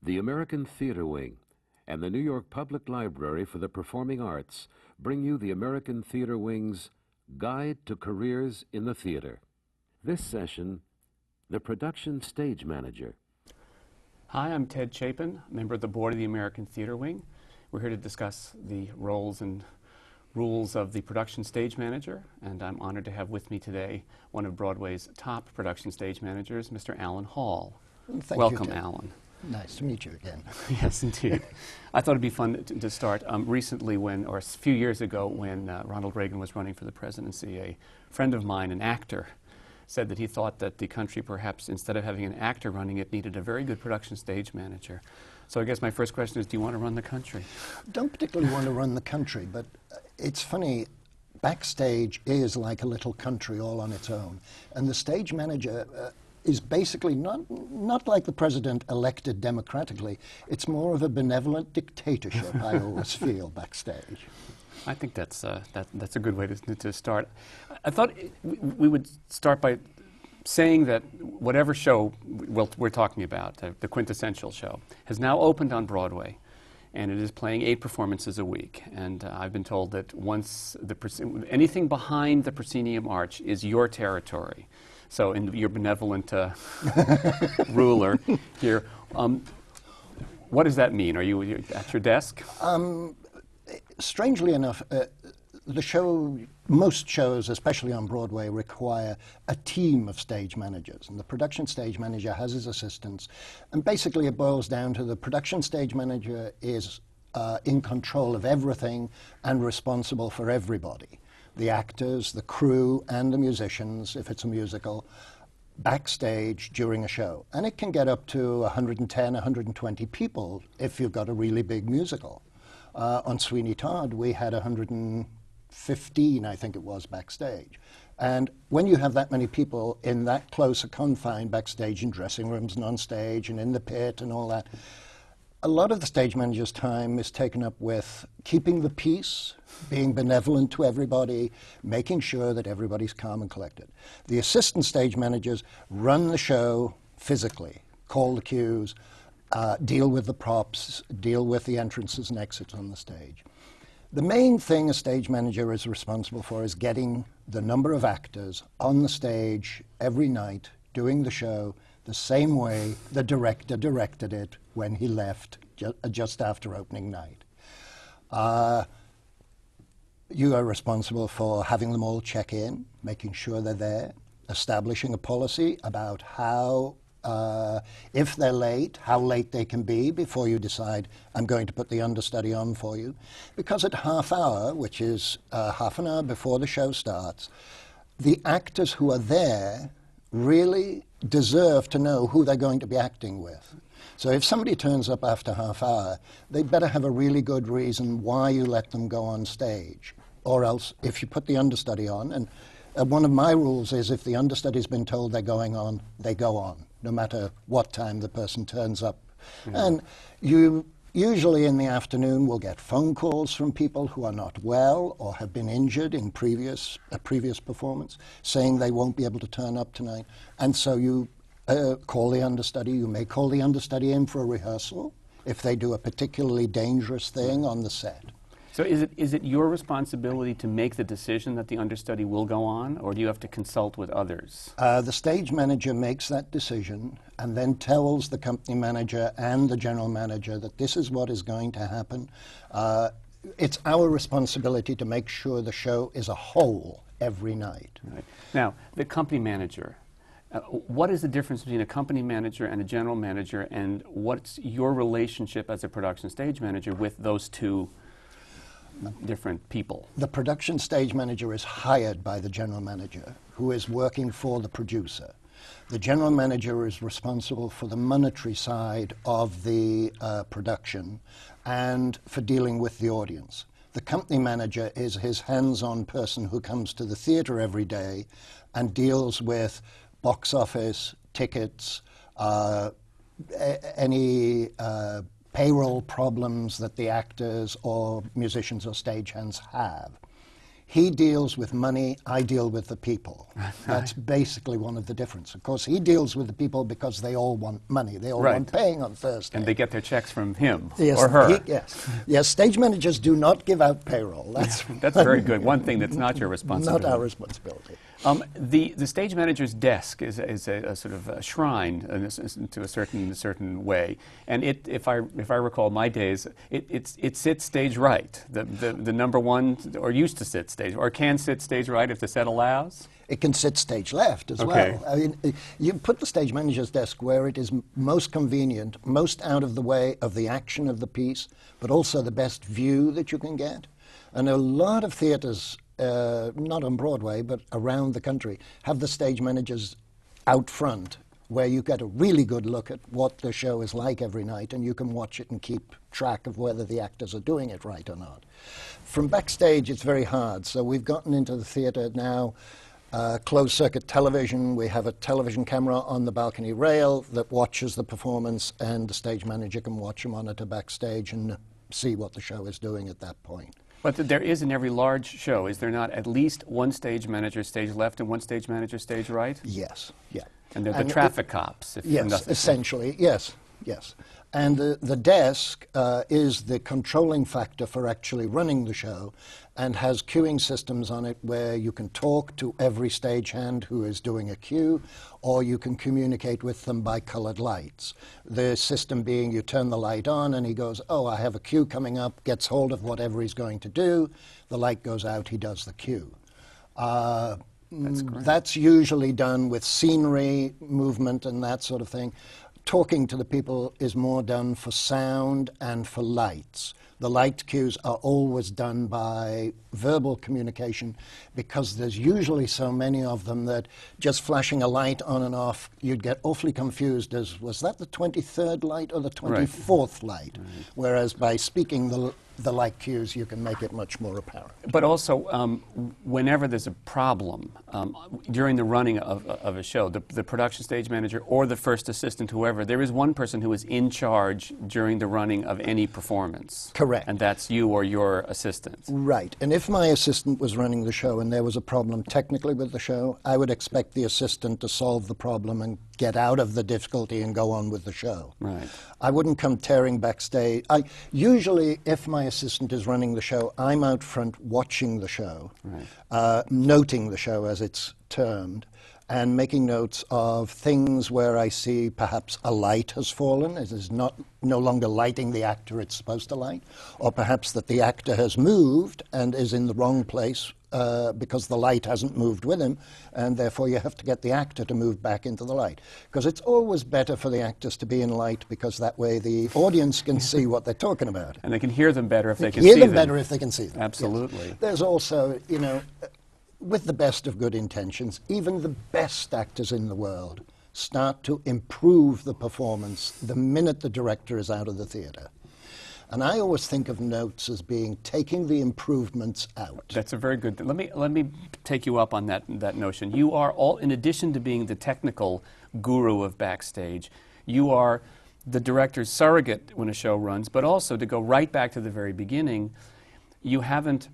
The American Theater Wing and the New York Public Library for the Performing Arts bring you the American Theater Wing's Guide to Careers in the Theater. This session, the Production Stage Manager. Hi, I'm Ted Chapin, member of the board of the American Theater Wing. We're here to discuss the roles and rules of the production stage manager, and I'm honored to have with me today one of Broadway's top production stage managers, Mr. Alan Hall. Welcome, Alan. Nice to meet you again. Yes, indeed. I thought it'd be fun to start. Recently, or a few years ago, when Ronald Reagan was running for the presidency, a friend of mine, an actor, said that he thought that the country, perhaps instead of having an actor running it, needed a very good production stage manager. So I guess my first question is, do you want to run the country? Don't particularly want to run the country, but it's funny, backstage is like a little country all on its own. And the stage manager is basically not like the president elected democratically. It's more of a benevolent dictatorship, I always feel, backstage. I think that's a good way to start. I thought we would start by saying that whatever show we're talking about, the quintessential show, has now opened on Broadway, and it is playing 8 performances a week. And I've been told that once anything behind the proscenium arch is your territory. So, in your benevolent ruler here, what does that mean? Are you at your desk? Strangely enough, most shows, especially on Broadway, require a team of stage managers, and the production stage manager has his assistants. And basically, it boils down to the production stage manager is in control of everything and responsible for everybody. The actors, the crew, and the musicians, if it's a musical, backstage during a show. And it can get up to 110, 120 people if you've got a really big musical. On Sweeney Todd, we had 115, I think it was, backstage. And when you have that many people in that close a confine backstage in dressing rooms and on stage and in the pit and all that, a lot of the stage manager's time is taken up with keeping the peace, being benevolent to everybody, making sure that everybody's calm and collected. The assistant stage managers run the show physically, call the cues, deal with the props, deal with the entrances and exits on the stage. The main thing a stage manager is responsible for is getting the number of actors on the stage every night doing the show the same way the director directed it when he left just after opening night. You are responsible for having them all check in, making sure they're there, establishing a policy about how, if they're late, how late they can be before you decide, I'm going to put the understudy on for you. Because at half hour, which is half an hour before the show starts, the actors who are there really deserve to know who they're going to be acting with. So if somebody turns up after half hour, they better have a really good reason why you let them go on stage. Or else, if you put the understudy on, and one of my rules is if the understudy's been told they're going on, they go on, no matter what time the person turns up. Mm-hmm. And you usually in the afternoon will get phone calls from people who are not well or have been injured in a previous performance, saying they won't be able to turn up tonight. And so you call the understudy. You may call the understudy in for a rehearsal if they do a particularly dangerous thing on the set. So is it your responsibility to make the decision that the understudy will go on, or do you have to consult with others? The stage manager makes that decision and then tells the company manager and the general manager that this is what is going to happen. It's our responsibility to make sure the show is a whole every night. Right. Now, the company manager, what is the difference between a company manager and a general manager, and what's your relationship as a production stage manager with those two different people? The production stage manager is hired by the general manager, who is working for the producer. The general manager is responsible for the monetary side of the production and for dealing with the audience. The company manager is his hands-on person who comes to the theater every day and deals with box office, tickets, any payroll problems that the actors or musicians or stagehands have. He deals with money, I deal with the people. That's basically one of the differences. Of course, he deals with the people because they all want money. They all want paying on Thursday. And they get their checks from him yes, or her. Yes, stage managers do not give out payroll. That's very good. One thing that's not your responsibility. Not our responsibility. The stage manager's desk is a sort of a shrine to a certain way, and if I recall my days, it sits stage right. The number one, or used to sit stage, or can sit stage right if the set allows. It can sit stage left as well. I mean, you put the stage manager's desk where it is most convenient, most out of the way of the action of the piece, but also the best view that you can get. And a lot of theaters, not on Broadway, but around the country, have the stage managers out front where you get a really good look at what the show is like every night, and you can watch it and keep track of whether the actors are doing it right or not. From backstage, it's very hard. So we've gotten into the theater now, closed-circuit television. We have a television camera on the balcony rail that watches the performance, and the stage manager can watch a monitor backstage and see what the show is doing at that point. But there is in every large show, is there not at least one stage manager stage left and one stage manager stage right? Yes, yeah. And they're the traffic cops. Yes, essentially, yes. And the desk is the controlling factor for actually running the show, and has queuing systems on it where you can talk to every stagehand who is doing a cue, or you can communicate with them by colored lights. The system being you turn the light on and he goes, oh, I have a cue coming up, gets hold of whatever he's going to do, the light goes out, he does the cue. That's usually done with scenery, movement, and that sort of thing. Talking to the people is more done for sound and for lights. The light cues are always done by verbal communication because there's usually so many of them that just flashing a light on and off, you'd get awfully confused as, was that the 23rd light or the 24th light? Whereas by speaking the light cues, you can make it much more apparent. But also, whenever there's a problem during the running of a show, the production stage manager or the first assistant, whoever, there is one person who is in charge during the running of any performance. Correct. And that's you or your assistant. Right. And if my assistant was running the show and there was a problem technically with the show, I would expect the assistant to solve the problem and get out of the difficulty and go on with the show. Right. I wouldn't come tearing backstage. Usually, if my assistant is running the show, I'm out front watching the show, noting the show as it's termed, and making notes of things where I see perhaps a light has fallen, it is no longer lighting the actor it's supposed to light, or perhaps that the actor has moved and is in the wrong place because the light hasn't moved with him, and therefore you have to get the actor to move back into the light. Because it's always better for the actors to be in light, because that way the audience can see what they're talking about. And they can hear them better if they can see them. Hear them better if they can see them. Absolutely. Yes. There's also, you know, with the best of good intentions, even the best actors in the world start to improve the performance the minute the director is out of the theater. And I always think of notes as being taking the improvements out. That's a very good. Let me take you up on that notion. You are all, in addition to being the technical guru of backstage, you are the director's surrogate when a show runs, but also, to go right back to the very beginning, you haven't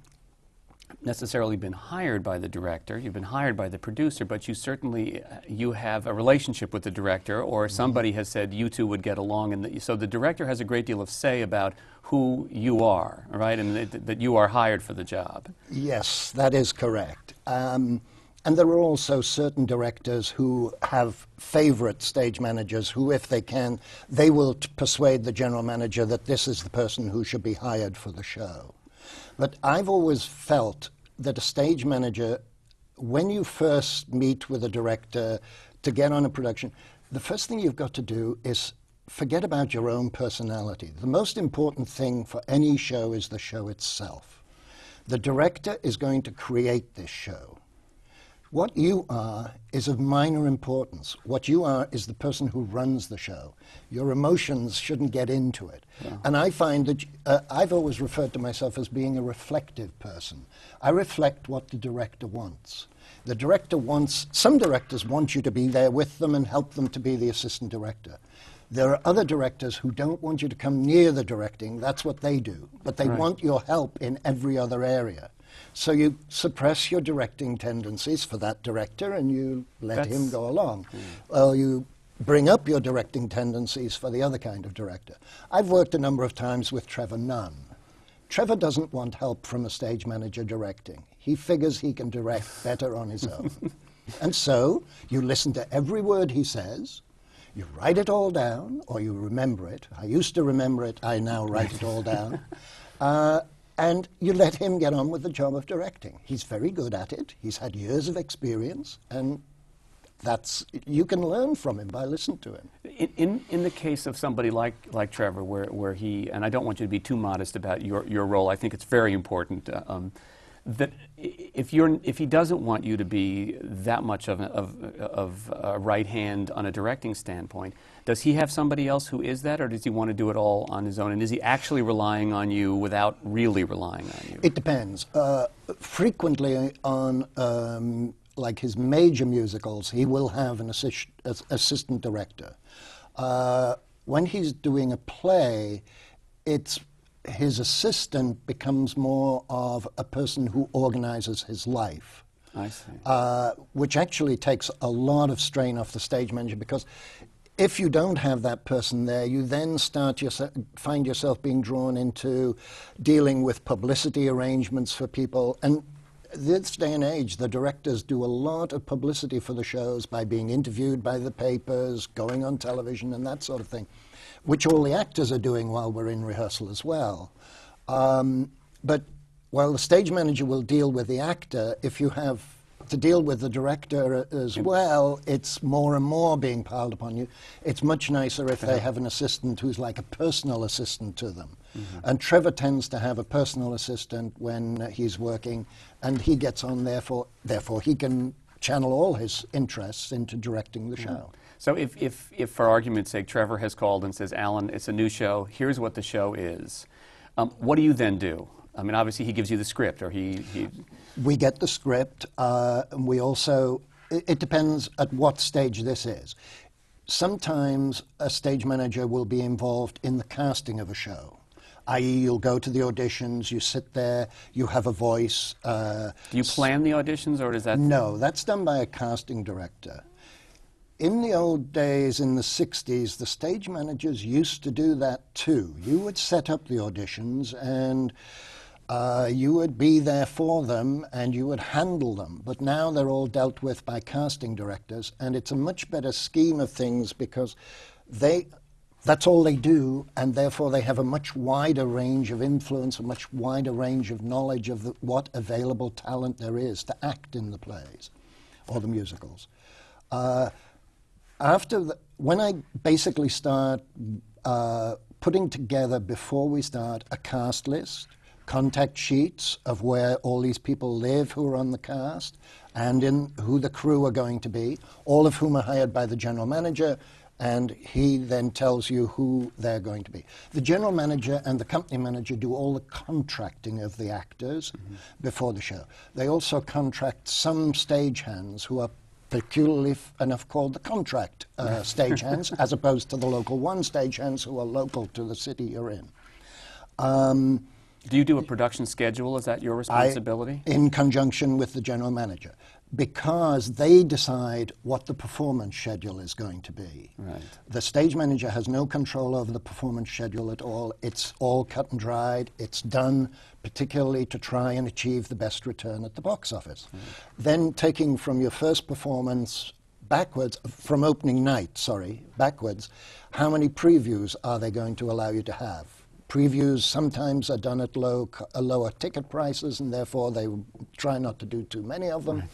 necessarily been hired by the director, you've been hired by the producer, but you certainly you have a relationship with the director, or somebody has said you two would get along, and so the director has a great deal of say about who you are, right, and that you are hired for the job. Yes, that is correct. And there are also certain directors who have favorite stage managers who, if they can, they will persuade the general manager that this is the person who should be hired for the show. But I've always felt that a stage manager, when you first meet with a director to get on a production, the first thing you've got to do is forget about your own personality. The most important thing for any show is the show itself. The director is going to create this show. What you are is of minor importance. What you are is the person who runs the show. Your emotions shouldn't get into it. Yeah. And I find that I've always referred to myself as being a reflective person. I reflect what the director wants. The director wants, some directors want you to be there with them and help them to be the assistant director. There are other directors who don't want you to come near the directing. That's what they do. But they want your help in every other area. So you suppress your directing tendencies for that director and you let him go along. Or you bring up your directing tendencies for the other kind of director. I've worked a number of times with Trevor Nunn. Trevor doesn't want help from a stage manager directing. He figures he can direct better on his own. And so you listen to every word he says, you write it all down, or you remember it. I used to remember it, I now write it all down. And you let him get on with the job of directing. He's very good at it. He's had years of experience, and you can learn from him by listening to him. In the case of somebody like Trevor, where he, and I don't want you to be too modest about your role, I think it's very important that if he doesn't want you to be that much of a right hand on a directing standpoint, does he have somebody else who is that, or does he want to do it all on his own? And is he actually relying on you without really relying on you? It depends. Frequently on like his major musicals, he will have an assistant director. When he's doing a play, his assistant becomes more of a person who organizes his life. I see. Which actually takes a lot of strain off the stage manager, because if you don't have that person there, you then find yourself being drawn into dealing with publicity arrangements for people. And this day and age, the directors do a lot of publicity for the shows by being interviewed by the papers, going on television and that sort of thing, which all the actors are doing while we're in rehearsal as well. But while the stage manager will deal with the actor, if you have to deal with the director as well, it's more and more being piled upon you. It's much nicer if they have an assistant who's like a personal assistant to them. And Trevor tends to have a personal assistant when he's working, and he gets on, therefore he can channel all his interests into directing the show. So if for argument's sake, Trevor has called and says, Alan, it's a new show, here's what the show is, what do you then do? I mean, obviously he gives you the script, or he... We get the script, and we also, it depends at what stage this is. Sometimes a stage manager will be involved in the casting of a show, i.e. you'll go to the auditions, you sit there, you have a voice. Do you plan the auditions, or does that... No, that's done by a casting director. In the old days, in the 60s, the stage managers used to do that too. You would set up the auditions, and you would be there for them, and you would handle them. But now they're all dealt with by casting directors, and it's a much better scheme of things, because that's all they do, and therefore they have a much wider range of influence, a much wider range of knowledge of what available talent there is to act in the plays or the musicals. When I basically start putting together, before we start, a cast list, contact sheets of where all these people live who are on the cast, and in who the crew are going to be, all of whom are hired by the general manager, and he then tells you who they're going to be. The general manager and the company manager do all the contracting of the actors before the show. They also contract some stagehands who are peculiarly enough called the contract stagehands, as opposed to the local one stagehands who are local to the city you're in. Do you do a production schedule? Is that your responsibility? In conjunction with the general manager, because they decide what the performance schedule is going to be. Right. The stage manager has no control over the performance schedule at all. It's all cut and dried. It's done particularly to try and achieve the best return at the box office. Then taking from your first performance backwards, from opening night, backwards, how many previews are they going to allow you to have? Previews sometimes are done at lower ticket prices, and therefore they try not to do too many of them. Right.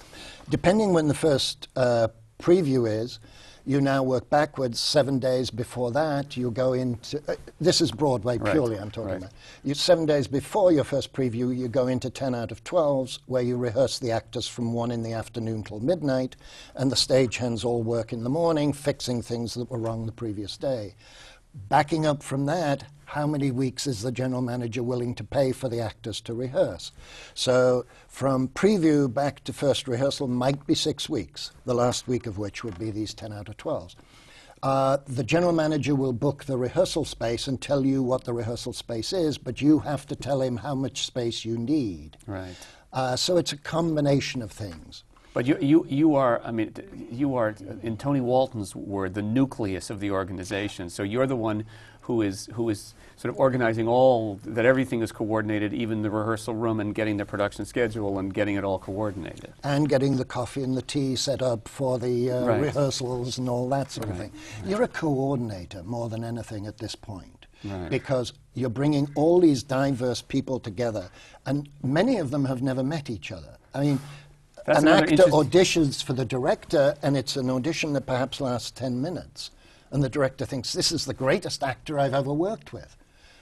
Depending when the first preview is, you now work backwards. 7 days before that, you go into... this is Broadway purely, I'm talking about. 7 days before your first preview, you go into 10 out of 12s, where you rehearse the actors from 1 in the afternoon till midnight, and the stagehands all work in the morning, fixing things that were wrong the previous day. Backing up from that, how many weeks is the general manager willing to pay for the actors to rehearse? So from preview back to first rehearsal might be 6 weeks, the last week of which would be these 10 out of 12s. The general manager will book the rehearsal space and tell you what the rehearsal space is, but you have to tell him how much space you need. Right. So it's a combination of things. But you are, I mean, you are, in Tony Walton's word, the nucleus of the organization. So you're the one who is sort of organizing that everything is coordinated, even the rehearsal room, and getting the production schedule and getting it all coordinated. And getting the coffee and the tea set up for the Right. rehearsals and all that sort of Right. thing. You're a coordinator more than anything at this point. Right. Because you're bringing all these diverse people together, and many of them have never met each other. I mean, That's an another actor auditions for the director, and it's an audition that perhaps lasts 10 minutes. And the director thinks, this is the greatest actor I've ever worked with.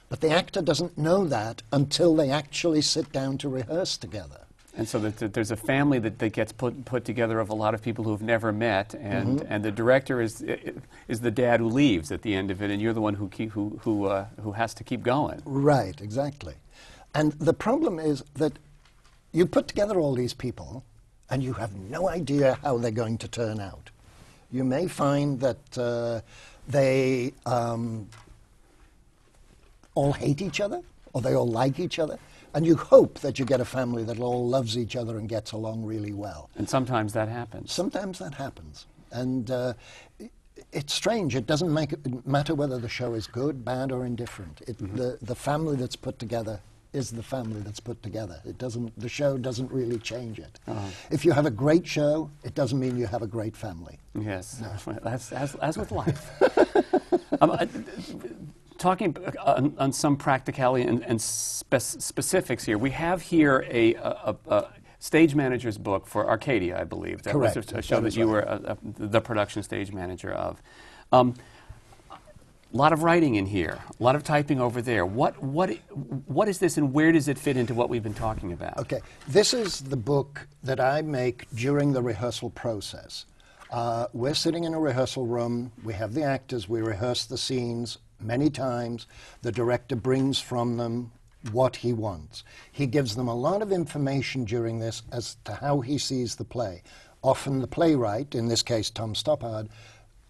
But the actor doesn't know that until they actually sit down to rehearse together. And so there's a family that gets put together of a lot of people who've never met, and the director is the dad who leaves at the end of it, and you're the one who has to keep going. Right, exactly. And the problem is that you put together all these people, and you have no idea how they're going to turn out. You may find that they all hate each other, or they all like each other, and you hope that you get a family that all loves each other and gets along really well. And sometimes that happens. Sometimes that happens. And it's strange. It doesn't matter whether the show is good, bad, or indifferent. The family that's put together is the family that's put together. The show doesn't really change it. If you have a great show, it doesn't mean you have a great family. Yes, that's as with life. Talking on some practicality and specifics here, we have here a stage manager's book for Arcadia, I believe. That Correct. was a show that you were the production stage manager of. A lot of writing in here, a lot of typing over there. What is this, and where does it fit into what we've been talking about? Okay, this is the book that I make during the rehearsal process. We're sitting in a rehearsal room, we have the actors, we rehearse the scenes many times. The director brings from them what he wants. He gives them a lot of information during this as to how he sees the play. Often the playwright, in this case Tom Stoppard,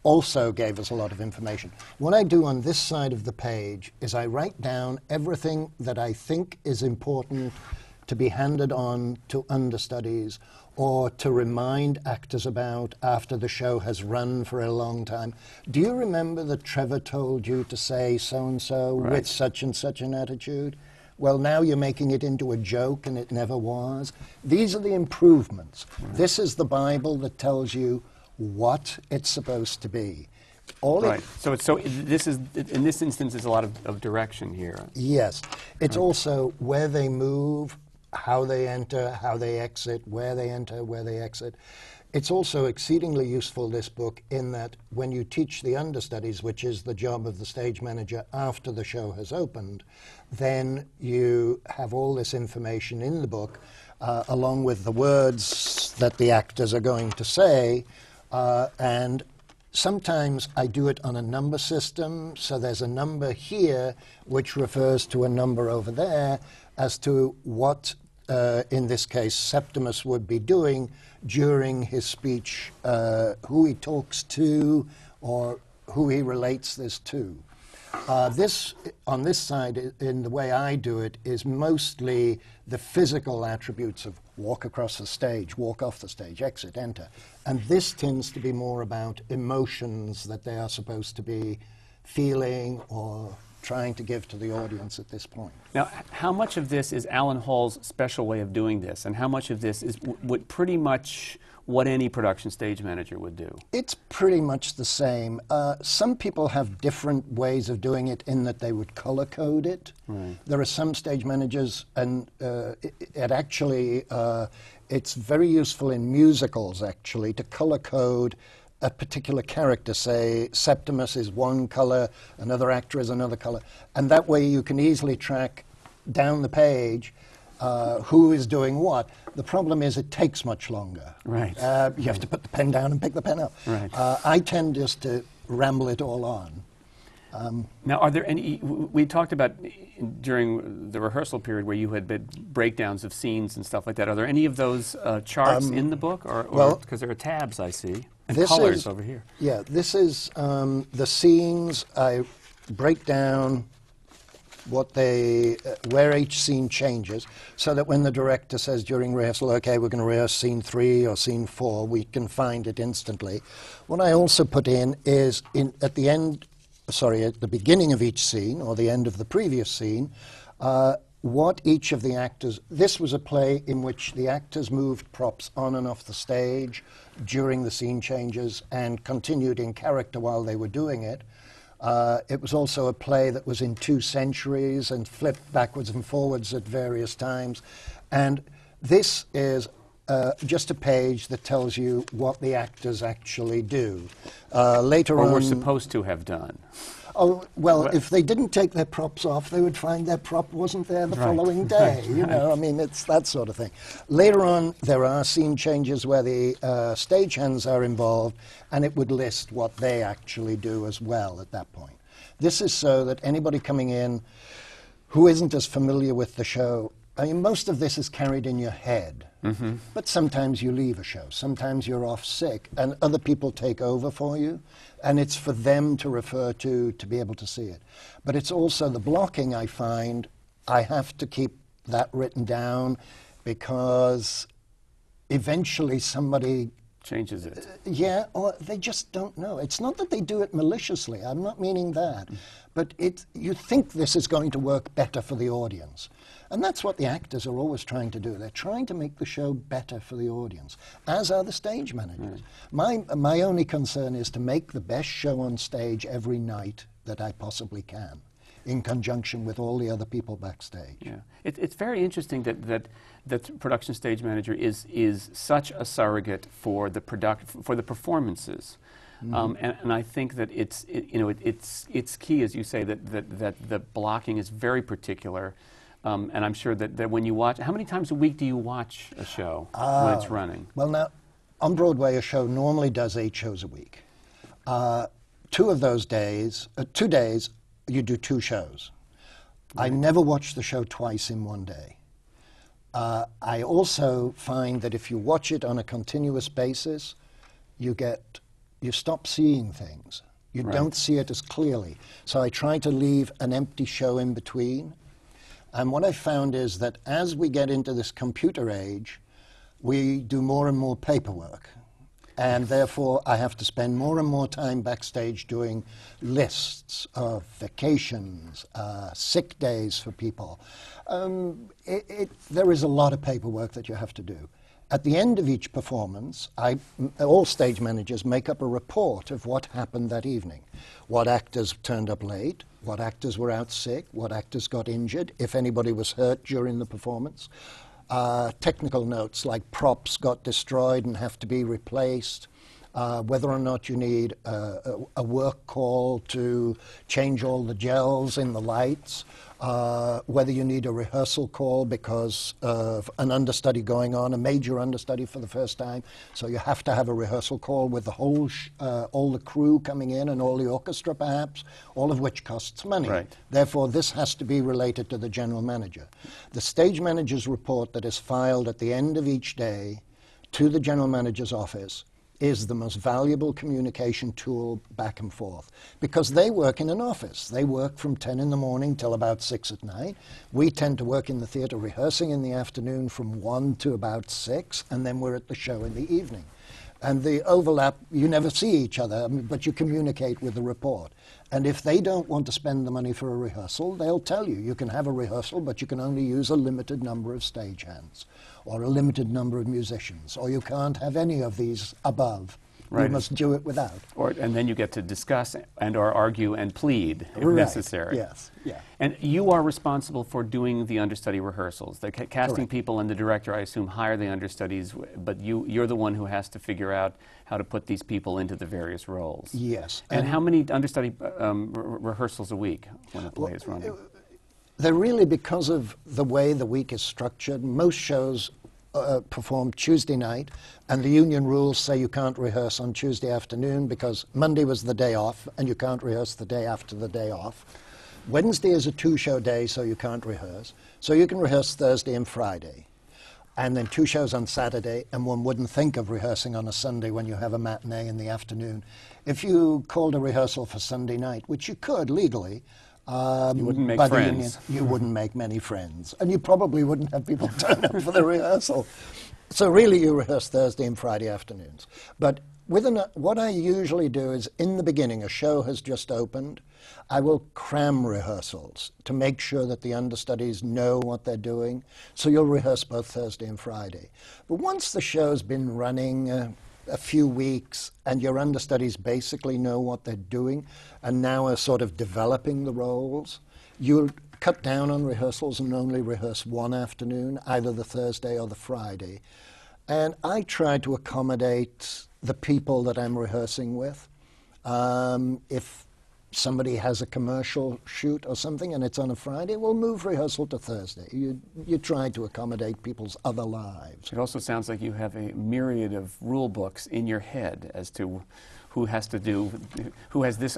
also gave us a lot of information. What I do on this side of the page is I write down everything that I think is important to be handed on to understudies or to remind actors about after the show has run for a long time. Do you remember that Trevor told you to say so-and-so with such and such an attitude? Well, now you're making it into a joke and it never was. These are the improvements. This is the Bible that tells you what it's supposed to be. So this is, in this instance, there's a lot of direction here. Yes. It's also where they move, how they enter, how they exit, where they enter, where they exit. It's also exceedingly useful, this book, in that when you teach the understudies, which is the job of the stage manager after the show has opened, then you have all this information in the book, along with the words that the actors are going to say, and sometimes I do it on a number system, so there's a number here which refers to a number over there as to what, in this case, Septimus would be doing during his speech, who he talks to or who he relates this to. This, on this side, in the way I do it, is mostly the physical attributes of walk across the stage, walk off the stage, exit, enter. And this tends to be more about emotions that they are supposed to be feeling or trying to give to the audience at this point. Now, how much of this is Alan Hall's special way of doing this, and how much of this is pretty much what any production stage manager would do? It's pretty much the same. Some people have different ways of doing it in that they would color code it. Right. There are some stage managers, and it's very useful in musicals, actually, to color code a particular character. Say Septimus is one color, another actor is another color, and that way you can easily track down the page who is doing what. The problem is it takes much longer. Right. You have to put the pen down and pick the pen up. Right. I tend just to ramble it all on. Now, are there any, we talked about during the rehearsal period where you had breakdowns of scenes and stuff like that. Are there any of those charts in the book? Or because there are tabs, I see, and colors over here. Yeah, this is the scenes. I break down where each scene changes, so that when the director says during rehearsal, okay, we're going to rehearse scene 3 or scene 4, we can find it instantly. What I also put in is at the beginning of each scene or the end of the previous scene, what each of the actors, this was a play in which the actors moved props on and off the stage during the scene changes and continued in character while they were doing it. It was also a play that was in 2 centuries and flipped backwards and forwards at various times. And this is just a page that tells you what the actors actually do. Later on... Or were supposed to have done. Oh, well, if they didn't take their props off, they would find their prop wasn't there the following day. You know, I mean, it's that sort of thing. Later on, there are scene changes where the stagehands are involved, and it would list what they actually do as well at that point. This is so that anybody coming in who isn't as familiar with the show, I mean, most of this is carried in your head. Mm-hmm. But sometimes you leave a show. Sometimes you're off sick, and other people take over for you. And it's for them to refer to be able to see it. But it's also the blocking, I find. I have to keep that written down because eventually somebody... changes it. Yeah, or they just don't know. It's not that they do it maliciously. I'm not meaning that. But you think this is going to work better for the audience. And that's what the actors are always trying to do. They're trying to make the show better for the audience, as are the stage managers. My only concern is to make the best show on stage every night that I possibly can, in conjunction with all the other people backstage. Yeah. It's very interesting that production stage manager is such a surrogate for the performances. Mm-hmm. And I think that it's key, as you say, that the blocking is very particular. And I'm sure that when you watch, how many times a week do you watch a show when it's running? Well, now, on Broadway, a show normally does 8 shows a week. 2 of those days, 2 days, you do 2 shows. Right. I never watch the show twice in one day. I also find that if you watch it on a continuous basis, you stop seeing things. You don't see it as clearly. So I try to leave an empty show in between. And what I found is that as we get into this computer age, we do more and more paperwork. And therefore, I have to spend more and more time backstage doing lists of vacations, sick days for people. There is a lot of paperwork that you have to do. At the end of each performance, all stage managers make up a report of what happened that evening. What actors turned up late, what actors were out sick, what actors got injured, if anybody was hurt during the performance. Technical notes like props got destroyed and have to be replaced, whether or not you need a work call to change all the gels in the lights, whether you need a rehearsal call because of an understudy going on, a major understudy for the first time. So you have to have a rehearsal call with the whole, all the crew coming in and all the orchestra perhaps, all of which costs money. Right. Therefore, this has to be related to the general manager. The stage manager's report that is filed at the end of each day to the general manager's office is the most valuable communication tool back and forth. Because they work in an office. They work from 10 in the morning till about 6 at night. We tend to work in the theater rehearsing in the afternoon from 1 to about 6, and then we're at the show in the evening. And the overlap, you never see each other, but you communicate with the report. And if they don't want to spend the money for a rehearsal, they'll tell you, you can have a rehearsal, but you can only use a limited number of stagehands, or a limited number of musicians, or you can't have any of these above. Right. You must do it without. And then you get to discuss or argue and plead if necessary. Yes, yeah. And you are responsible for doing the understudy rehearsals. The casting Correct. People and the director, I assume, hire the understudies, but you're the one who has to figure out how to put these people into the various roles. Yes. And how many understudy rehearsals a week when a play is running? They're really, because of the way the week is structured, most shows performed Tuesday night, and the union rules say you can't rehearse on Tuesday afternoon because Monday was the day off, and you can't rehearse the day after the day off. Wednesday is a 2-show day, so you can't rehearse. So you can rehearse Thursday and Friday, and then 2 shows on Saturday, and one wouldn't think of rehearsing on a Sunday when you have a matinee in the afternoon. If you called a rehearsal for Sunday night, which you could legally, You wouldn't make by the friends. union. You wouldn't make many friends. And you probably wouldn't have people turn up for the rehearsal. So really you rehearse Thursday and Friday afternoons. But what I usually do is in the beginning, a show has just opened, I will cram rehearsals to make sure that the understudies know what they're doing. So you'll rehearse both Thursday and Friday. But once the show's been running a few weeks and your understudies basically know what they're doing and now are sort of developing the roles, you'll cut down on rehearsals and only rehearse one afternoon, either the Thursday or the Friday. And I try to accommodate the people that I'm rehearsing with. If somebody has a commercial shoot or something and it's on a Friday, we'll move rehearsal to Thursday. You try to accommodate people's other lives. It also sounds like you have a myriad of rule books in your head as to who has this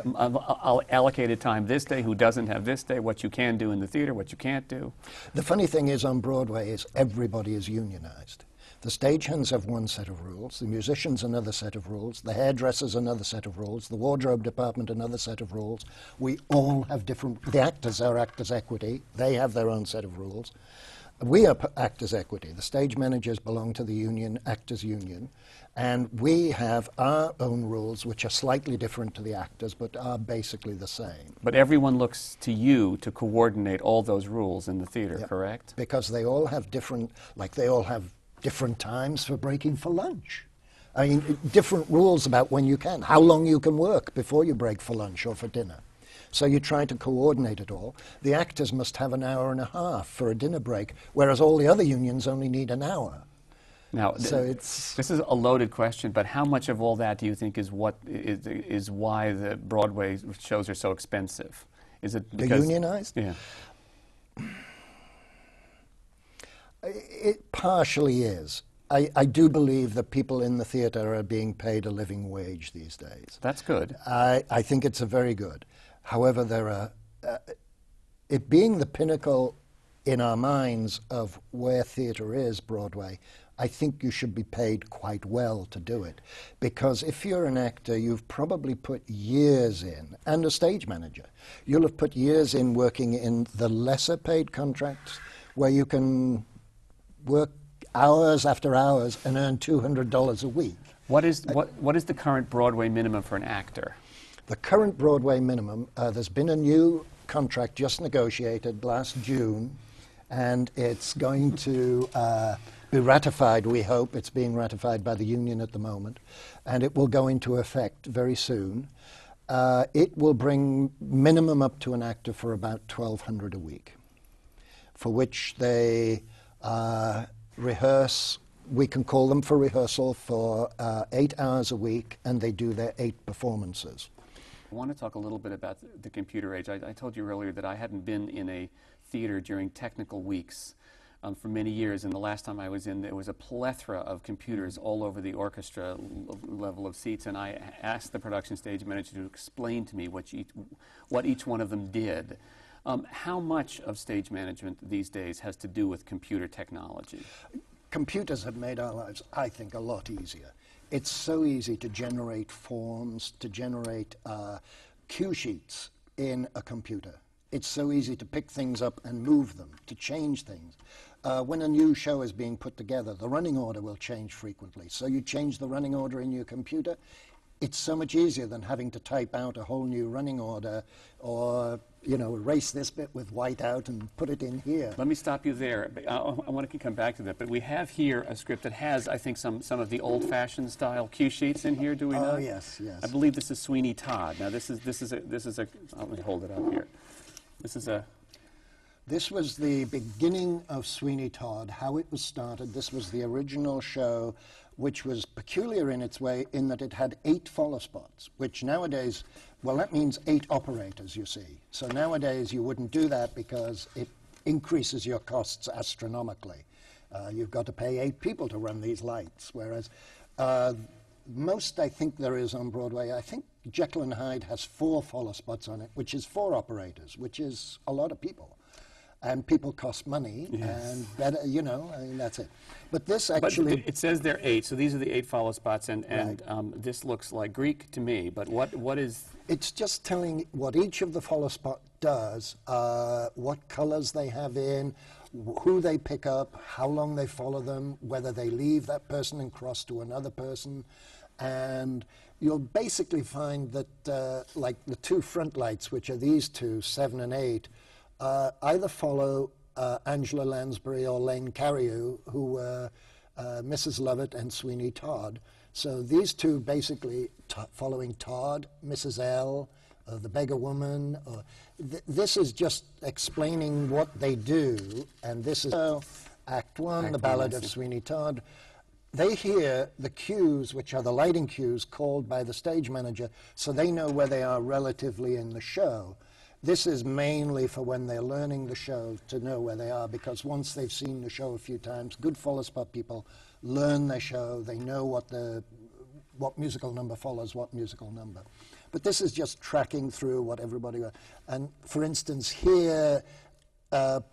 allocated time this day, who doesn't have this day, what you can do in the theater, what you can't do. The funny thing is on Broadway is everybody is unionized. The stagehands have one set of rules, the musicians another set of rules, the hairdressers another set of rules, the wardrobe department another set of rules. We all have different, the actors are Actors Equity, they have their own set of rules. We are Actors Equity. The stage managers belong to the union, Actors Union, and we have our own rules which are slightly different to the actors but are basically the same. But everyone looks to you to coordinate all those rules in the theater, Yep. correct? Because they all have different, like they all have different times for breaking for lunch. I mean, different rules about when you can, how long you can work before you break for lunch or for dinner. So you try to coordinate it all. The actors must have an hour and a half for a dinner break, whereas all the other unions only need an hour. Now, So this is a loaded question, but how much of all that do you think is why the Broadway shows are so expensive? Is it the because unionized? Yeah. It partially is. I do believe that people in the theater are being paid a living wage these days. That's good. I think it's a very good. However, there are, it being the pinnacle in our minds of where theater is, Broadway, I think you should be paid quite well to do it. Because if you're an actor, you've probably put years in, and a stage manager, you'll have put years in working in the lesser paid contracts where you can work hours after hours and earn $200 a week. What is the current Broadway minimum for an actor? The current Broadway minimum, there's been a new contract just negotiated last June, and it's going to be ratified, we hope. It's being ratified by the union at the moment, and it will go into effect very soon. It will bring minimum up to an actor for about $1,200 a week, for which they rehearse. We can call them for rehearsal for 8 hours a week, and they do their 8 performances. I want to talk a little bit about the computer age. I told you earlier that I hadn't been in a theater during technical weeks for many years, and the last time I was in, there was a plethora of computers all over the orchestra level of seats, and I asked the production stage manager to explain to me what each one of them did. How much of stage management these days has to do with computer technology? Computers have made our lives, I think, a lot easier. It's so easy to generate forms, to generate cue sheets in a computer. It's so easy to pick things up and move them, to change things. When a new show is being put together, the running order will change frequently. So you change the running order in your computer. It's so much easier than having to type out a whole new running order or, you know, erase this bit with white out and put it in here. Let me stop you there. I want to come back to that, but we have here a script that has, I think, some of the old-fashioned style cue sheets in here. Do we not? Oh yes, yes. I believe this is Sweeney Todd. Now this is a. Let me hold it up here. This was the beginning of Sweeney Todd, how it was started. This was the original show, which was peculiar in its way in that it had 8 follow spots, which nowadays, well, that means 8 operators, you see. So nowadays you wouldn't do that because it increases your costs astronomically. You've got to pay 8 people to run these lights, whereas most I think there is on Broadway, I think Jekyll and Hyde has 4 follow spots on it, which is 4 operators, which is a lot of people. And people cost money, yes. And better, you know, I mean, that's it. But this actually... But it says there are 8, so these are the 8 follow spots, and Right. This looks like Greek to me, but what is... It's just telling what each of the follow does, what colors they have in, who they pick up, how long they follow them, whether they leave that person and cross to another person. And you'll basically find that, like the two front lights, which are these two, 7 and 8, either follow Angela Lansbury or Lane Carreau, who were Mrs. Lovett and Sweeney Todd. So these two basically following Todd, Mrs. L, the beggar woman. This is just explaining what they do, and this is Act 1, the Ballad of Sweeney Todd. They hear the cues, which are the lighting cues, called by the stage manager, so they know where they are relatively in the show. This is mainly for when they're learning the show to know where they are, because once they've seen the show a few times, good follow spot people learn their show. They know what musical number follows what musical number. But this is just tracking through what everybody... And for instance, here,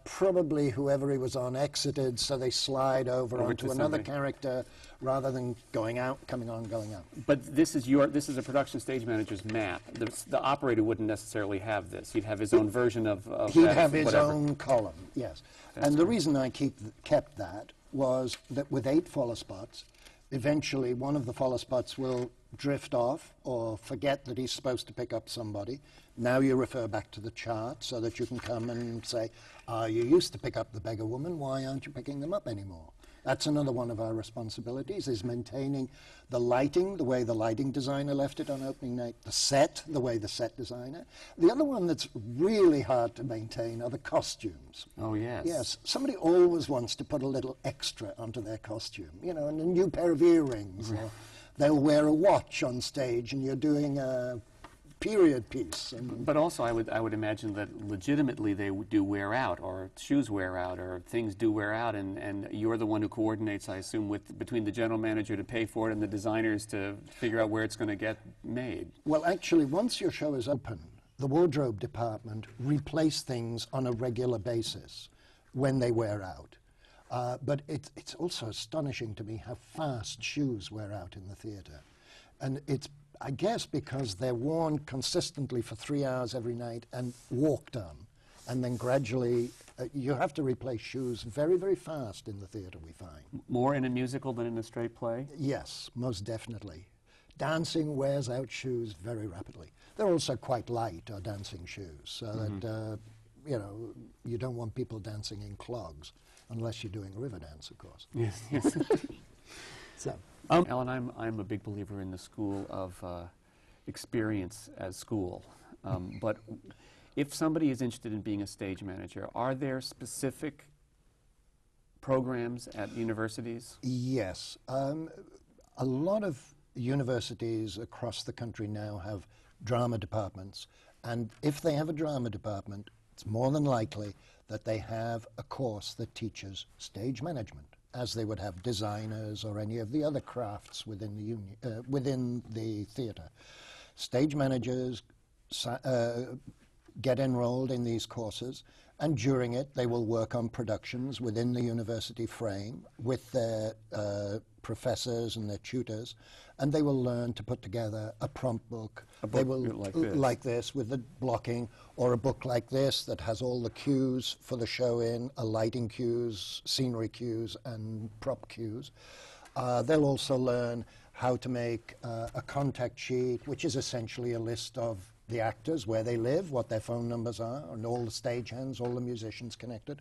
probably whoever he was on exited, so they slide over onto another character rather than going out, coming on, going out. But this is a production stage manager's map. The operator wouldn't necessarily have this. He'd have his own version of He'd that, have his whatever. own column, yes. That's and the great. reason I kept that was that with 8 follow spots, eventually one of the follow spots will drift off or forget that he's supposed to pick up somebody. Now you refer back to the chart so that you can come and say, you used to pick up the beggar woman, why aren't you picking them up anymore? That's another one of our responsibilities, is maintaining the lighting, the way the lighting designer left it on opening night, the set, the way the set designer. The other one that's really hard to maintain are the costumes. Oh, yes. Yes, somebody always wants to put a little extra onto their costume, you know, and a new pair of earrings, or they'll wear a watch on stage and you're doing a period piece. But also, I would imagine that legitimately they do wear out, or shoes wear out, or things do wear out, and you're the one who coordinates, I assume, between the general manager to pay for it and the designers to figure out where it's going to get made. Well, actually, once your show is open, the wardrobe department replace things on a regular basis when they wear out. But it's also astonishing to me how fast shoes wear out in the theatre. And it's, I guess, because they're worn consistently for 3 hours every night and walked on. And then gradually, you have to replace shoes very, very fast in the theatre, we find. More in a musical than in a straight play? Yes, most definitely. Dancing wears out shoes very rapidly. They're also quite light, our dancing shoes, so that, you know, you don't want people dancing in clogs, unless you're doing river dance, of course. Yes, yes. So. Ellen, I'm a big believer in the school of experience as school. But if somebody is interested in being a stage manager, are there specific programs at universities? Yes. A lot of universities across the country now have drama departments. And if they have a drama department, it's more than likely that they have a course that teaches stage management, as they would have designers or any of the other crafts within the theatre. Stage managers get enrolled in these courses, and during it they will work on productions within the university frame with their professors and their tutors, and they will learn to put together a prompt book. They will like this with the blocking, or a book like this that has all the cues for the show in, lighting cues, scenery cues, and prop cues. They'll also learn how to make a contact sheet, which is essentially a list of the actors, where they live, what their phone numbers are, and all the stagehands, all the musicians connected.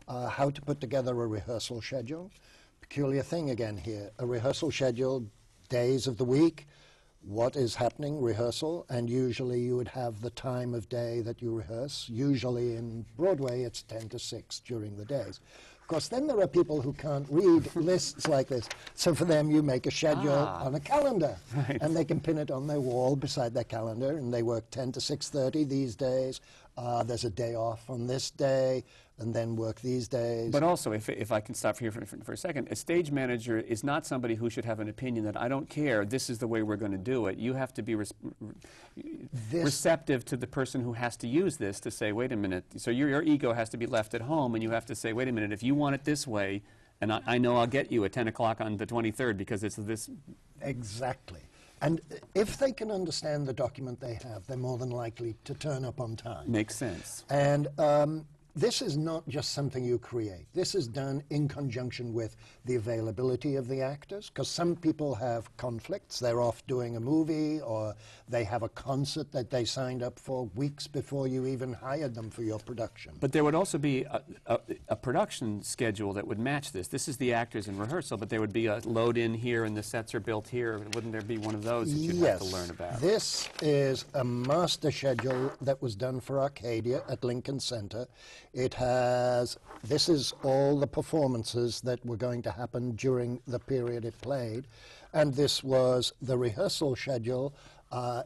How to put together a rehearsal schedule. Peculiar thing again here, a rehearsal schedule, days of the week, what is happening, rehearsal, and usually you would have the time of day that you rehearse. Usually in Broadway it's 10 to 6 during the days. Of course, then there are people who can't read lists like this, so for them you make a schedule on a calendar, and they can pin it on their wall beside their calendar, and they work 10 to 6:30 these days. There's a day off on this day, and then work these days. But also, if I can stop here for a second, a stage manager is not somebody who should have an opinion that, I don't care, this is the way we're going to do it. You have to be receptive to the person who has to use this to say, wait a minute. So your ego has to be left at home, and you have to say, wait a minute, if you want it this way, and I know I'll get you at 10 o'clock on the 23rd because it's this. Exactly. And if they can understand the document they have, they're more than likely to turn up on time. Makes sense. And this is not just something you create. This is done in conjunction with the availability of the actors, because some people have conflicts. They're off doing a movie, or they have a concert that they signed up for weeks before you even hired them for your production. But there would also be a production schedule that would match this. This is the actors in rehearsal, but there would be a load in here and the sets are built here. Wouldn't there be one of those that you'd have to learn about? This is a master schedule that was done for Arcadia at Lincoln Center. It has, this is all the performances that were going to happen during the period it played. And this was the rehearsal schedule,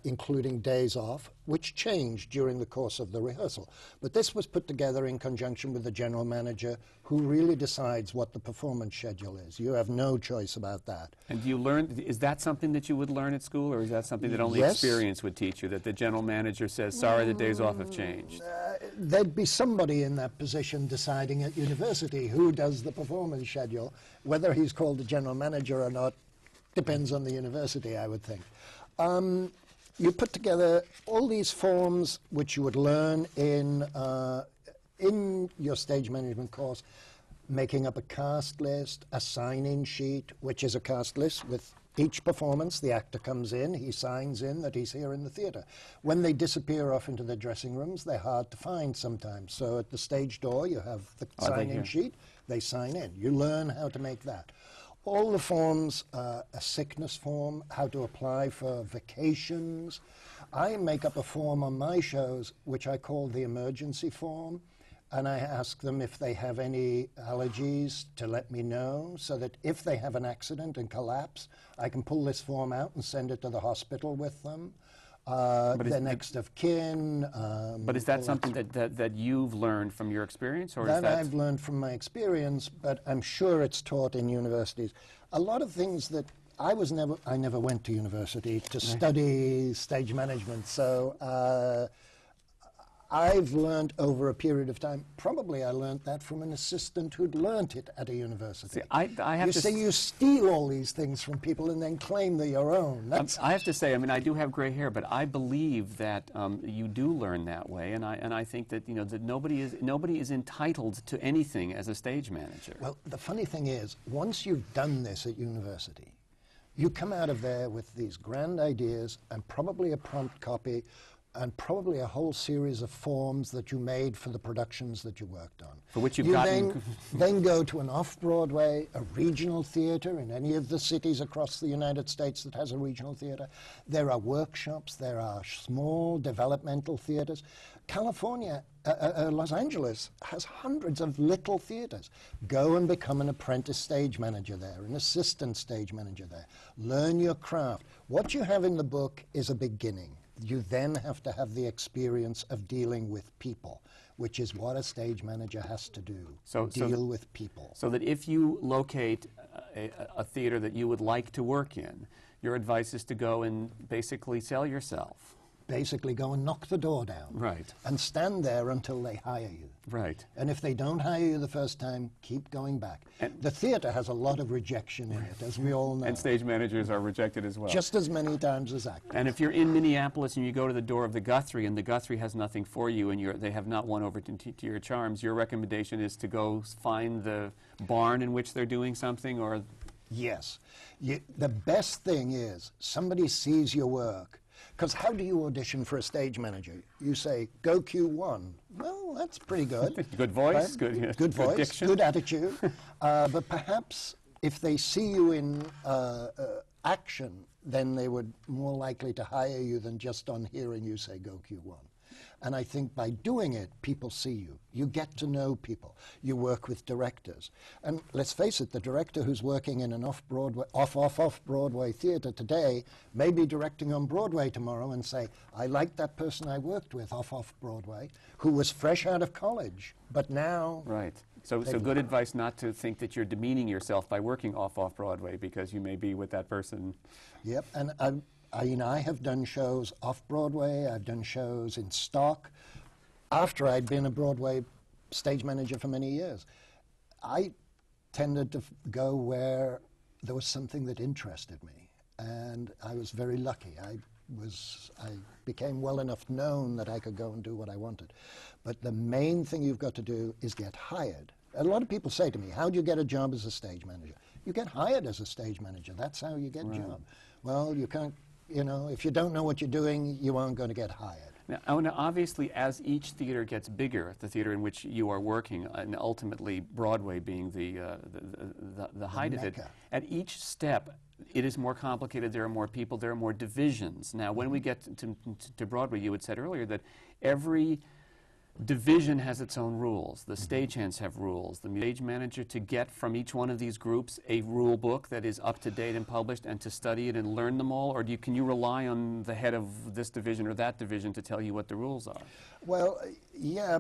including days off, which changed during the course of the rehearsal. But this was put together in conjunction with the general manager, who really decides what the performance schedule is. You have no choice about that. And do you learn, is that something that you would learn at school, or is that something that only experience would teach you, that the general manager says, sorry, the days off have changed? There'd be somebody in that position deciding at university who does the performance schedule. Whether he's called the general manager or not depends on the university, I would think. You put together all these forms which you would learn in your stage management course, making up a cast list, a sign-in sheet, which is a cast list with each performance. The actor comes in, he signs in that he's here in the theater. When they disappear off into their dressing rooms, they're hard to find sometimes. So at the stage door, you have the sign-in sheet, they sign in. You learn how to make that. All the forms, a sickness form, how to apply for vacations. I make up a form on my shows, which I call the emergency form, and I ask them if they have any allergies to let me know, so that if they have an accident and collapse, I can pull this form out and send it to the hospital with them. Their next of kin. But is that something that you've learned from your experience, or that I've learned from my experience, but I'm sure it's taught in universities. A lot of things that I never went to university to study stage management, so I've learned over a period of time. Probably I learned that from an assistant who'd learned it at a university. See, I have to you steal all these things from people and then claim they're your own. I have to say, I mean, I do have gray hair, but I believe that you do learn that way, and I think that, you know, that nobody is entitled to anything as a stage manager. Well, the funny thing is, once you've done this at university, you come out of there with these grand ideas and probably a prompt copy and probably a whole series of forms that you made for the productions that you worked on. For which you've gotten... then go to an off-Broadway, a regional theater in any of the cities across the United States that has a regional theater. There are workshops, there are small developmental theaters. California, Los Angeles has hundreds of little theaters. Go and become an apprentice stage manager there, an assistant stage manager there. Learn your craft. What you have in the book is a beginning. You then have to have the experience of dealing with people, which is what a stage manager has to do, deal with people. So that if you locate a theater that you would like to work in, your advice is to go and basically sell yourself. Basically go and knock the door down. Right. And stand there until they hire you. Right. And if they don't hire you the first time, keep going back. And the theater has a lot of rejection in it, as we all know. And stage managers are rejected as well. Just as many times as actors. And if you're in Minneapolis and you go to the door of the Guthrie and the Guthrie has nothing for you and they have not won over to your charms, your recommendation is to go find the barn in which they're doing something, or... Yes. The best thing is somebody sees your work. Because how do you audition for a stage manager? You say, go Q1. Well, that's pretty good. Good voice, right? good voice, diction. good attitude. But perhaps if they see you in action, then they would more likely to hire you than just on hearing you say, go Q1. And I think by doing it, people see you. You get to know people. You work with directors. And let's face it, the director who's working in an off-Broadway theater today may be directing on Broadway tomorrow and say, I like that person I worked with off-Broadway who was fresh out of college, but now... Right. So good advice not to think that you're demeaning yourself by working off-Broadway, because you may be with that person. Yep, and I have done shows off-Broadway, I've done shows in stock. After I'd been a Broadway stage manager for many years, I tended to go where there was something that interested me. and I was very lucky. I became well enough known that I could go and do what I wanted. But the main thing you've got to do is get hired. A lot of people say to me, how do you get a job as a stage manager? You get hired as a stage manager. That's how you get a job. Well, you can't, you know, if you don't know what you're doing, you aren't going to get hired. Now, obviously, as each theater gets bigger, the theater in which you are working, and ultimately Broadway being the height of it, at each step, it is more complicated. There are more people. There are more divisions. Now, when we get to Broadway, you had said earlier that every division has its own rules. The stagehands have rules. The stage manager, to get from each one of these groups a rule book that is up to date and published, and to study it and learn them all, or can you rely on the head of this division or that division to tell you what the rules are? Well, yeah,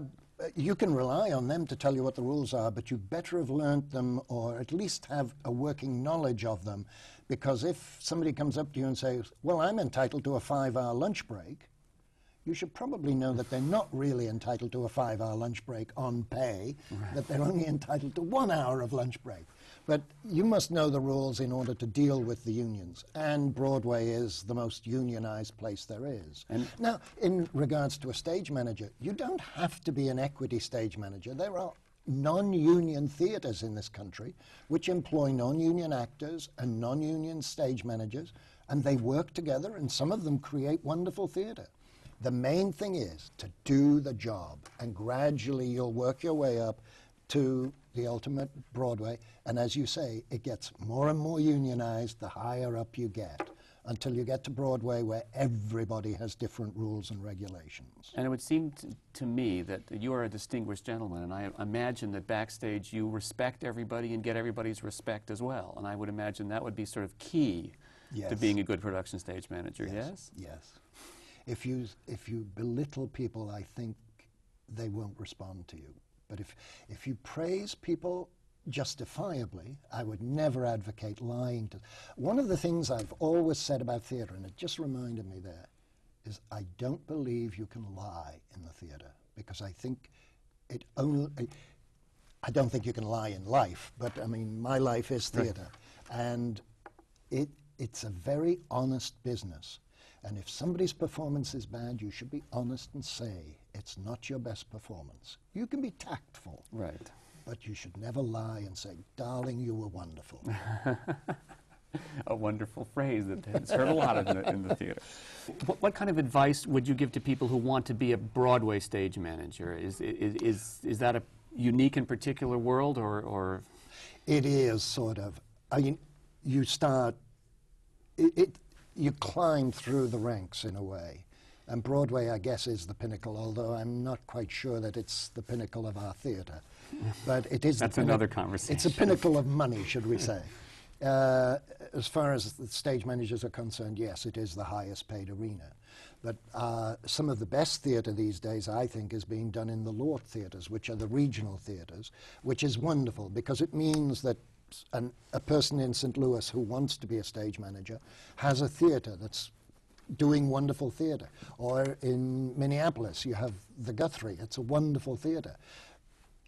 you can rely on them to tell you what the rules are, but you better have learned them, or at least have a working knowledge of them, because if somebody comes up to you and says, well, I'm entitled to a 5-hour lunch break, you should probably know that they're not really entitled to a 5-hour lunch break on pay, that they're only entitled to 1 hour of lunch break. But you must know the rules in order to deal with the unions. And Broadway is the most unionized place there is. Now, in regards to a stage manager, you don't have to be an equity stage manager. There are non-union theaters in this country which employ non-union actors and non-union stage managers, and they work together, and some of them create wonderful theater. The main thing is to do the job, and gradually you'll work your way up to the ultimate Broadway. And as you say, it gets more and more unionized the higher up you get, until you get to Broadway where everybody has different rules and regulations. And it would seem to me that you are a distinguished gentleman, and I imagine that backstage you respect everybody and get everybody's respect as well. And I would imagine that would be sort of key to being a good production stage manager, yes? Yes. If you belittle people, I think they won't respond to you. But if you praise people justifiably, I would never advocate lying to. One of the things I've always said about theater, and it just reminded me there, is I don't believe you can lie in the theater, because I think it only. I don't think you can lie in life, but I mean, my life is theater, and it's a very honest business. And if somebody's performance is bad, you should be honest and say it's not your best performance. You can be tactful, right, but you should never lie and say, darling, you were wonderful. A wonderful phrase that's heard a lot in the theater. What kind of advice would you give to people who want to be a Broadway stage manager? Is that a unique and particular world, or? It is, sort of. I mean, you start... You climb through the ranks in a way. And Broadway, I guess, is the pinnacle, although I'm not quite sure that it's the pinnacle of our theater. But it is. That's another conversation. It's a pinnacle of money, should we say. As far as the stage managers are concerned, yes, it is the highest paid arena. But some of the best theater these days, I think, is being done in the LORT theaters, which are the regional theaters, which is wonderful, because it means that a person in St. Louis who wants to be a stage manager has a theater that's doing wonderful theater. Or in Minneapolis, you have the Guthrie. It's a wonderful theater.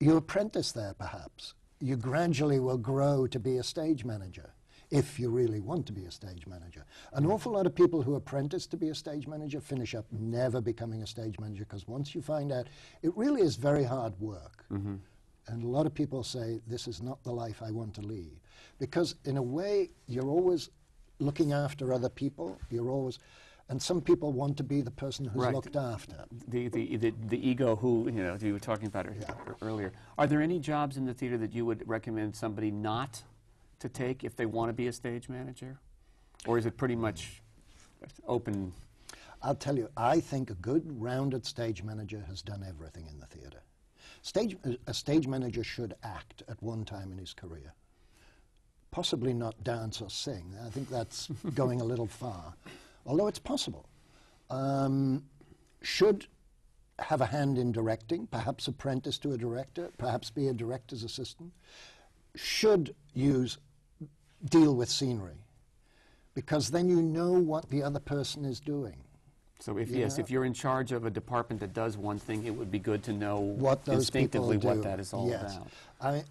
You apprentice there, perhaps. You gradually will grow to be a stage manager, if you really want to be a stage manager. An awful lot of people who apprentice to be a stage manager finish up never becoming a stage manager, because once you find out, it really is very hard work. Mm-hmm. And a lot of people say, this is not the life I want to lead. Because in a way, you're always looking after other people. You're always, and some people want to be the person who's looked after. The ego who, you were talking about earlier. Are there any jobs in the theater that you would recommend somebody not to take if they want to be a stage manager? Or is it pretty much open? I'll tell you, I think a good, rounded stage manager has done everything in the theater. A stage manager should act at one time in his career. Possibly not dance or sing. I think that's going a little far, although it's possible. Should have a hand in directing, perhaps apprentice to a director, perhaps be a director's assistant. Should deal with scenery, because then you know what the other person is doing. So if you're in charge of a department that does one thing, it would be good to know what instinctively what that is all about.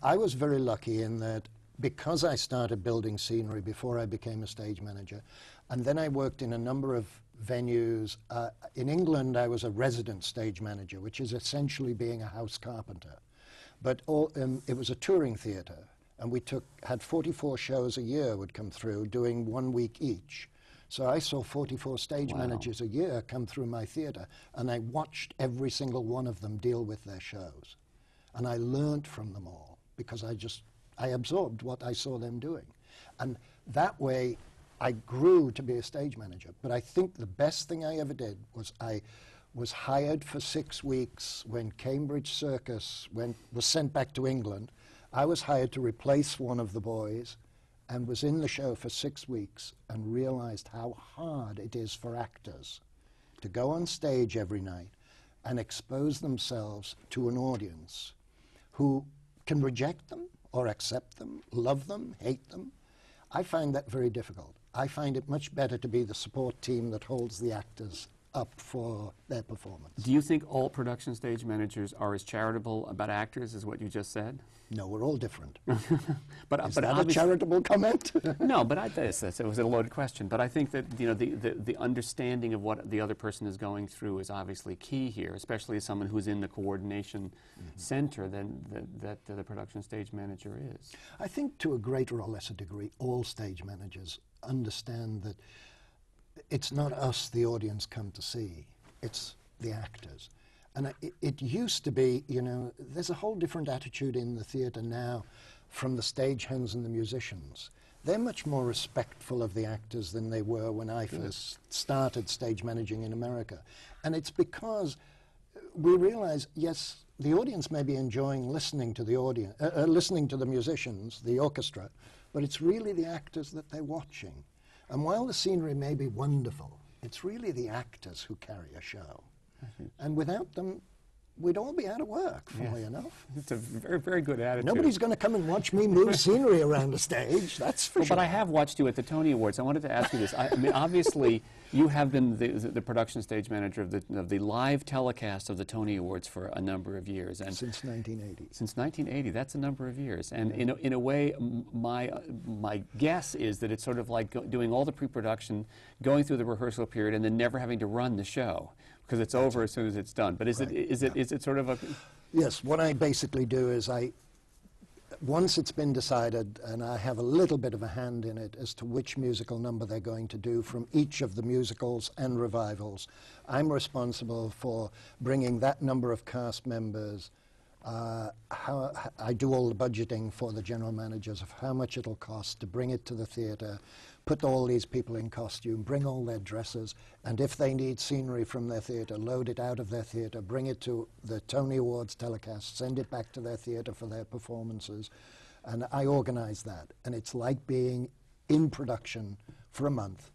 I was very lucky in that because I started building scenery before I became a stage manager, and then I worked in a number of venues. In England, I was a resident stage manager, which is essentially being a house carpenter. But it was a touring theatre, and we had 44 shows a year would come through, doing 1 week each. So I saw 44 stage managers a year come through my theatre, and I watched every single one of them deal with their shows. And I learned from them all, because I absorbed what I saw them doing. And that way, I grew to be a stage manager. But I think the best thing I ever did was I was hired for 6 weeks when Cambridge Circus was sent back to England. I was hired to replace one of the boys and was in the show for 6 weeks and realized how hard it is for actors to go on stage every night and expose themselves to an audience who can reject them or accept them, love them, hate them. I find that very difficult. I find it much better to be the support team that holds the actors up for their performance. Do you think all production stage managers are as charitable about actors as what you just said? No, we're all different. but Is that a charitable comment? No, but it was a loaded question. But I think that the understanding of what the other person is going through is obviously key here, especially as someone who's in the coordination center that the production stage manager is. I think to a greater or lesser degree, all stage managers understand that it's not us, the audience, come to see. It's the actors. And it used to be, there's a whole different attitude in the theatre now from the stagehands and the musicians. They're much more respectful of the actors than they were when I first started stage managing in America. And it's because we realize, yes, the audience may be enjoying listening to the musicians, the orchestra, but it's really the actors that they're watching. And while the scenery may be wonderful, it's really the actors who carry a show. And without them, we'd all be out of work, funnily enough. It's a very, very good attitude. Nobody's going to come and watch me move scenery around the stage, that's for sure. But I have watched you at the Tony Awards. I wanted to ask you this. I mean, obviously, you have been the production stage manager of the live telecast of the Tony Awards for a number of years. And since 1980. Since 1980, that's a number of years. And in a way, my guess is that it's sort of like doing all the pre-production, going through the rehearsal period, and then never having to run the show, because it's over as soon as it's done. But is it sort of a... Yes, what I basically do is once it's been decided, and I have a little bit of a hand in it as to which musical number they're going to do from each of the musicals and revivals, I'm responsible for bringing that number of cast members. I do all the budgeting for the general managers of how much it'll cost to bring it to the theatre, put all these people in costume, bring all their dresses, and if they need scenery from their theatre, load it out of their theatre, bring it to the Tony Awards telecast, send it back to their theatre for their performances. And I organize that. And it's like being in production for a month.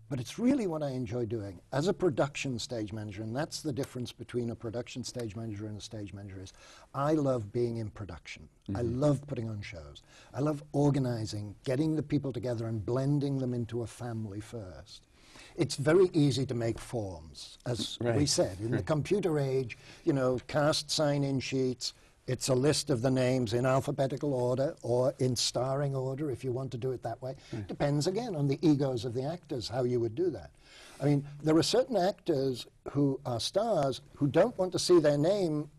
But it's really what I enjoy doing. As a production stage manager, and that's the difference between a production stage manager and a stage manager, is I love being in production. I love putting on shows. I love organizing, getting the people together and blending them into a family first. It's very easy to make forms, as we said. In the computer age, cast sign-in sheets. It's a list of the names in alphabetical order or in starring order, if you want to do it that way. Depends, again, on the egos of the actors, how you would do that. I mean, there are certain actors who are stars who don't want to see their name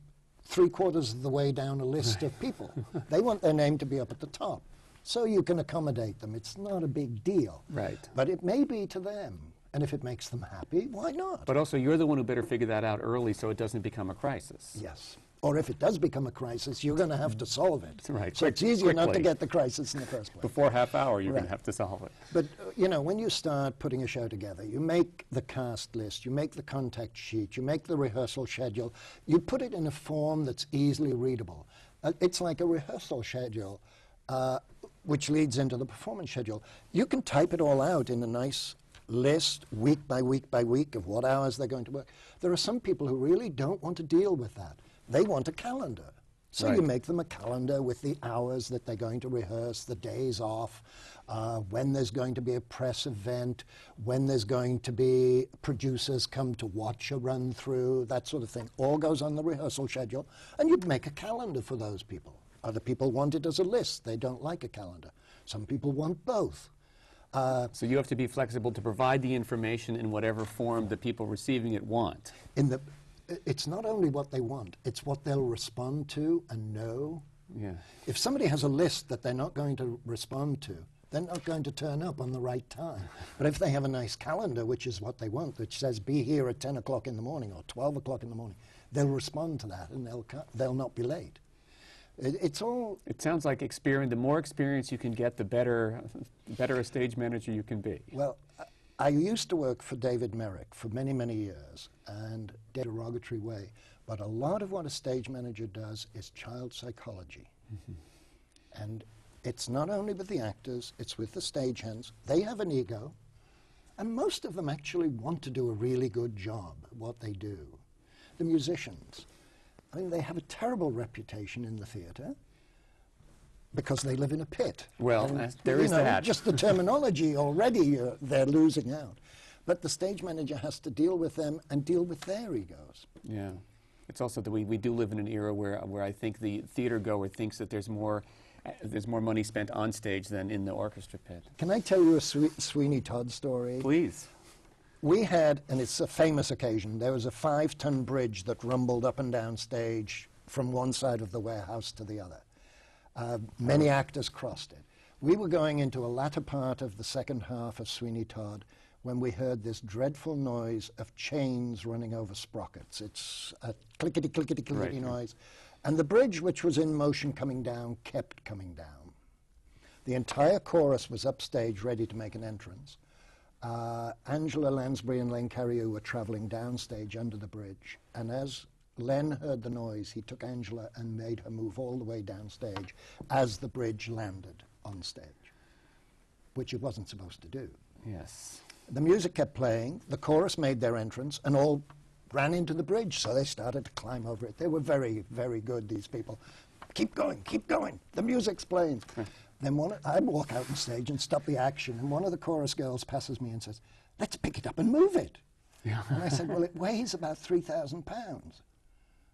3/4 of the way down a list of people. They want their name to be up at the top. So you can accommodate them. It's not a big deal. Right. But it may be to them. And if it makes them happy, why not? But also, you're the one who better figure that out early so it doesn't become a crisis. Yes. Or if it does become a crisis, you're going to have to solve it. Right. So it's easier not to get the crisis in the first place. Before half hour, you're going to have to solve it. But, when you start putting a show together, you make the cast list, you make the contact sheet, you make the rehearsal schedule, you put it in a form that's easily readable. It's like a rehearsal schedule, which leads into the performance schedule. You can type it all out in a nice list, week by week by week, of what hours they're going to work. There are some people who really don't want to deal with that. They want a calendar. So you make them a calendar with the hours that they're going to rehearse, the days off, when there's going to be a press event, when there's going to be producers come to watch a run through, that sort of thing. All goes on the rehearsal schedule, and you'd make a calendar for those people. Other people want it as a list. They don't like a calendar. Some people want both. So you have to be flexible to provide the information in whatever form the people receiving it want. It's not only what they want, it's what they'll respond to and know. Yeah. If somebody has a list that they're not going to respond to, they're not going to turn up on the right time. But if they have a nice calendar, which is what they want, which says be here at 10 o'clock in the morning or 12 o'clock in the morning, they'll respond to that and they'll not be late. It's all... It sounds like experience. The more experience you can get, the better a stage manager you can be. Well, I used to work for David Merrick for many, many years, and in a derogatory way. But a lot of what a stage manager does is child psychology. Mm-hmm. And it's not only with the actors, it's with the stagehands. They have an ego, and most of them actually want to do a really good job at what they do. The musicians, I mean, they have a terrible reputation in the theatre because they live in a pit. Well, there is that. Just the terminology already, they're losing out. But the stage manager has to deal with them and deal with their egos. Yeah. It's also that we do live in an era where I think the theater goer thinks that there's more money spent on stage than in the orchestra pit. Can I tell you a Sweeney Todd story? Please. We had, and it's a famous occasion, there was a 5-ton bridge that rumbled up and down stage from one side of the warehouse to the other. Many actors crossed it. We were going into a latter part of the second half of Sweeney Todd when we heard this dreadful noise of chains running over sprockets. It's a clickety-clickety-clickety noise. And the bridge, which was in motion coming down, kept coming down. The entire chorus was upstage ready to make an entrance. Angela Lansbury and Len Cariou were traveling downstage under the bridge, and as Len heard the noise, he took Angela and made her move all the way downstage as the bridge landed on stage, which it wasn't supposed to do. Yes. The music kept playing, the chorus made their entrance, and all ran into the bridge, so they started to climb over it. They were very, very good, these people. Keep going, the music's playing. Then I walk out on stage and stop the action, and one of the chorus girls passes me and says, let's pick it up and move it. Yeah. And I said, well, it weighs about 3,000 pounds.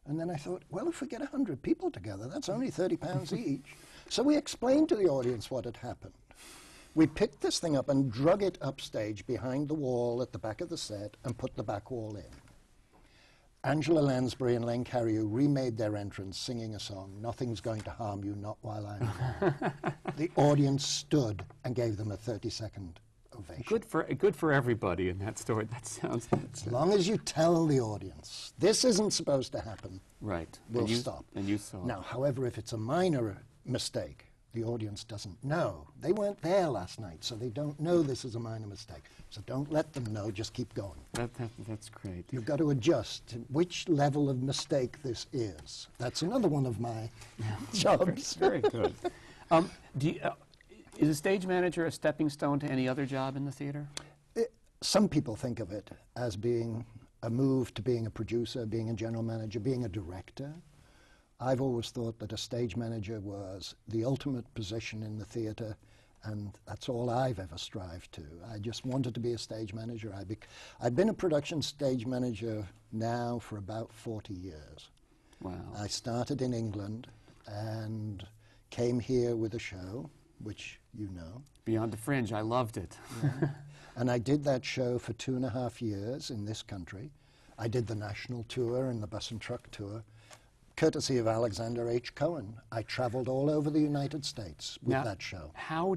And then I thought, well, if we get 100 people together, that's only 30 pounds each. So we explained to the audience what had happened. We picked this thing up and drug it upstage behind the wall at the back of the set and put the back wall in. Angela Lansbury and Len Cariou remade their entrance singing a song, Nothing's Going to Harm You, Not While I'm Here. The audience stood and gave them a 30-second ovation. Good for everybody in that story. That sounds... As long as you tell the audience, this isn't supposed to happen, right. We'll stop. And you saw. Now, however, if it's a minor mistake, the audience doesn't know. They weren't there last night, so they don't know this is a minor mistake. So don't let them know, just keep going. That's great. You've got to adjust to which level of mistake this is. That's another one of my jobs. Very good. Is a stage manager a stepping stone to any other job in the theater? Some people think of it as being a move to being a producer, being a general manager, being a director. I've always thought that a stage manager was the ultimate position in the theater, and that's all I've ever strived to. I just wanted to be a stage manager. I've been a production stage manager now for about 40 years. Wow. I started in England and came here with a show, which you know. Beyond the Fringe, I loved it. Yeah. And I did that show for 2.5 years in this country. I did the national tour and the bus and truck tour, courtesy of Alexander H. Cohen. I traveled all over the United States with that show. How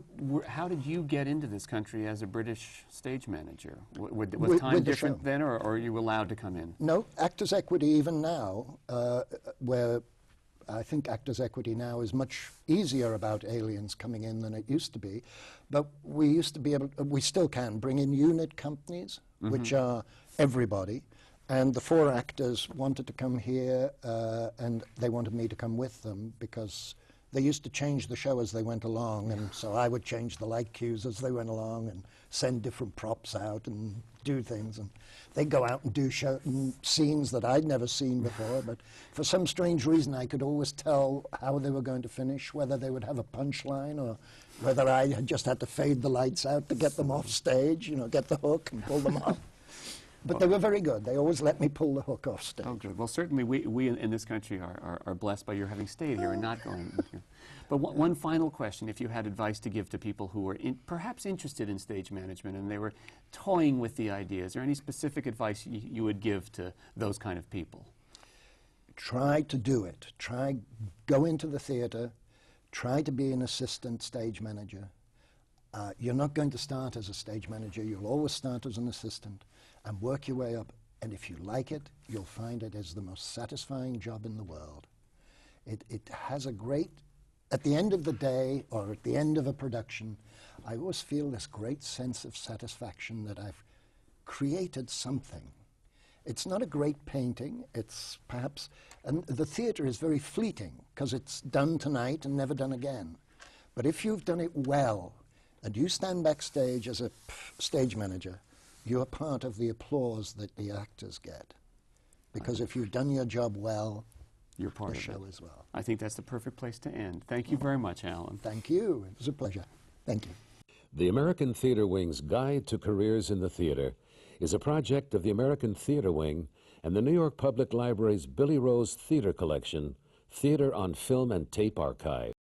did you get into this country as a British stage manager? Was time different then, or are you allowed to come in? No, Actors' Equity even now, where I think Actors' Equity now is much easier about aliens coming in than it used to be. But we used to be able, we still can, bring in unit companies, which are everybody. And the 4 actors wanted to come here, and they wanted me to come with them because they used to change the show as they went along, and so I would change the light cues as they went along and send different props out and do things. And they'd go out and do scenes that I'd never seen before, but for some strange reason I could always tell how they were going to finish, whether they would have a punchline or whether I had just had to fade the lights out to get them off stage, you know, get the hook and pull them off. But they were very good. They always let me pull the hook off stage. Oh, good. Well, certainly we in this country are blessed by your having stayed here and not going here. But one final question, if you had advice to give to people who were perhaps interested in stage management and they were toying with the idea, is there any specific advice you would give to those kind of people? Try to do it. Go into the theater, try to be an assistant stage manager. You're not going to start as a stage manager. You'll always start as an assistant and work your way up. And if you like it, you'll find it is the most satisfying job in the world. It has a great, at the end of the day or at the end of a production, I always feel this great sense of satisfaction that I've created something. It's not a great painting. It's perhaps, and the theater is very fleeting because it's done tonight and never done again. But if you've done it well, and you stand backstage as a stage manager, you're part of the applause that the actors get. Because if you've done your job well, you're part the of show it. as well. I think that's the perfect place to end. Thank you very much, Alan. Thank you. It was a pleasure. Thank you. The American Theater Wing's Guide to Careers in the Theater is a project of the American Theater Wing and the New York Public Library's Billy Rose Theater Collection, Theater on Film and Tape Archive.